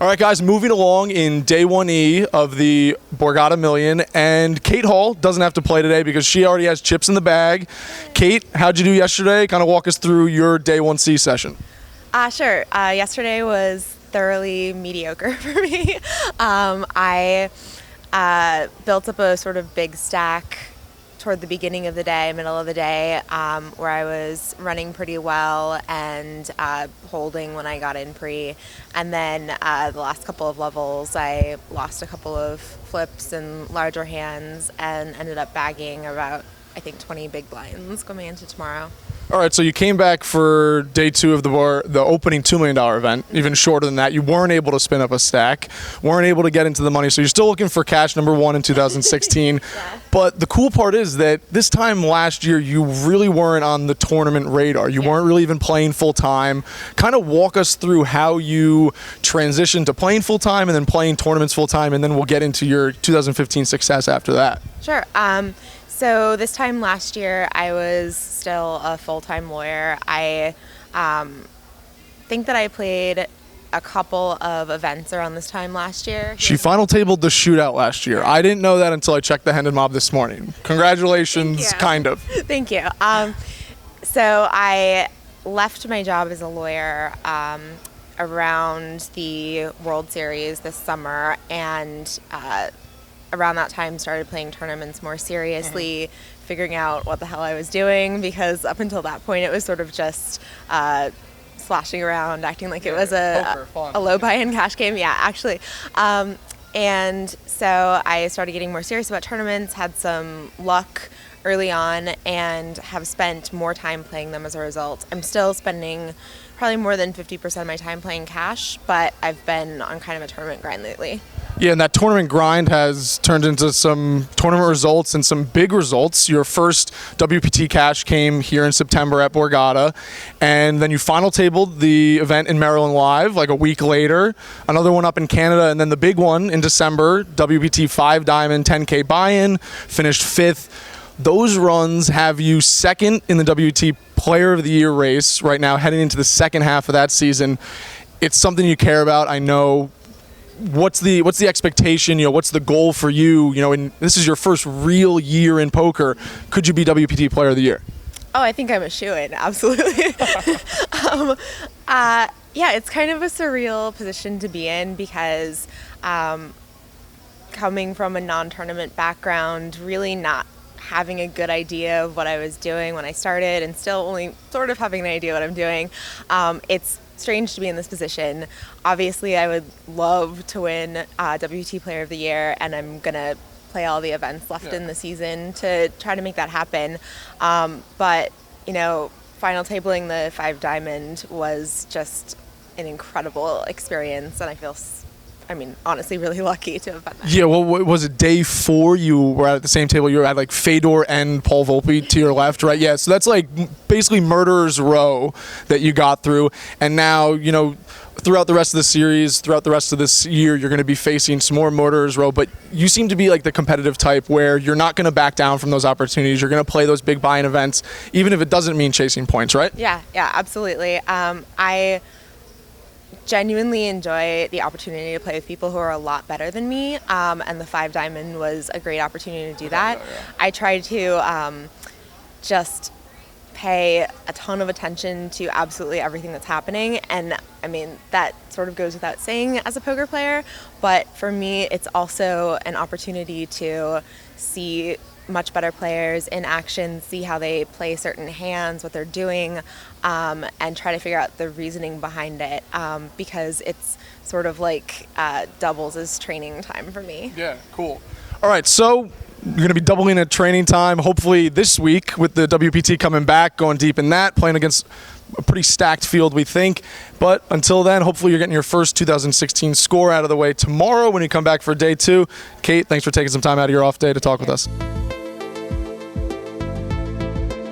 All right, guys, moving along in day 1E of the Borgata Million, and Cate Hall doesn't have to play today because she already has chips in the bag. Cate, how'd you do yesterday? Kind of walk us through your day 1C session. Sure. Yesterday was thoroughly mediocre for me. I built up a sort of big stack toward the beginning of the day, middle of the day, where I was running pretty well and holding when I got in pre. And then the last couple of levels, I lost a couple of flips and larger hands and ended up bagging about, I think, 20 big blinds going into tomorrow. All right, so you came back for day 2 of the opening $2 million event, even shorter than that. You weren't able to spin up a stack, weren't able to get into the money, so you're still looking for cash number 1 in 2016. Yeah. But the cool part is that this time last year, you really weren't on the tournament radar. You weren't really even playing full-time. Kind of walk us through how you transitioned to playing full-time and then playing tournaments full-time, and then we'll get into your 2015 success after that. Sure. So this time last year, I was still a full-time lawyer. I think that I played a couple of events around this time last year. She final tabled the shootout last year. I didn't know that until I checked the Hendon Mob this morning. Congratulations, kind of. Thank you. So I left my job as a lawyer around the World Series this summer, and around that time started playing tournaments more seriously, figuring out what the hell I was doing, because up until that point it was sort of just sloshing around, acting like it was a low buy-in cash game. Yeah, actually. And so I started getting more serious about tournaments, had some luck early on, and have spent more time playing them as a result. I'm still spending probably more than 50% of my time playing cash, but I've been on kind of a tournament grind lately. Yeah, and that tournament grind has turned into some tournament results and some big results. Your first WPT cash came here in September at Borgata, and then you final tabled the event in Maryland Live like a week later, another one up in Canada, and then the big one in December, WPT 5 Diamond 10K buy-in, finished 5th. Those runs have you second in the WPT Player of the Year race right now, heading into the second half of that season. It's something you care about, I know. What's the expectation? What's the goal for you? And this is your first real year in poker. Could you be WPT Player of the Year? Oh, I think I'm a shoo-in, absolutely. Yeah, it's kind of a surreal position to be in because coming from a non-tournament background, really not having a good idea of what I was doing when I started, and still only sort of having an idea what I'm doing, it's strange to be in this position. Obviously, I would love to win WPT Player of the Year, and I'm gonna play all the events left in the season to try to make that happen. But final tabling the 5 Diamond was just an incredible experience, and I feel honestly really lucky to have been there. Yeah, well, was it day 4 you were at the same table? You were at like Fedor and Paul Volpe to your left, right? Yeah, so that's like basically murderer's row that you got through. And now, throughout the rest of the series, throughout the rest of this year, you're going to be facing some more murderer's row. But you seem to be like the competitive type where you're not going to back down from those opportunities. You're going to play those big buy-in events, even if it doesn't mean chasing points, right? Yeah, absolutely. I genuinely enjoy the opportunity to play with people who are a lot better than me, and the 5 Diamond was a great opportunity to do that. I tried to just pay a ton of attention to absolutely everything that's happening, and that sort of goes without saying as a poker player, but for me it's also an opportunity to see much better players in action, see how they play certain hands, what they're doing, and try to figure out the reasoning behind it, because it's sort of like doubles as training time for me. Yeah, cool. All right, so you're going to be doubling at training time, hopefully this week with the WPT coming back, going deep in that, playing against a pretty stacked field, we think. But until then, hopefully you're getting your first 2016 score out of the way tomorrow when you come back for day 2. Cate, thanks for taking some time out of your off day to talk with us.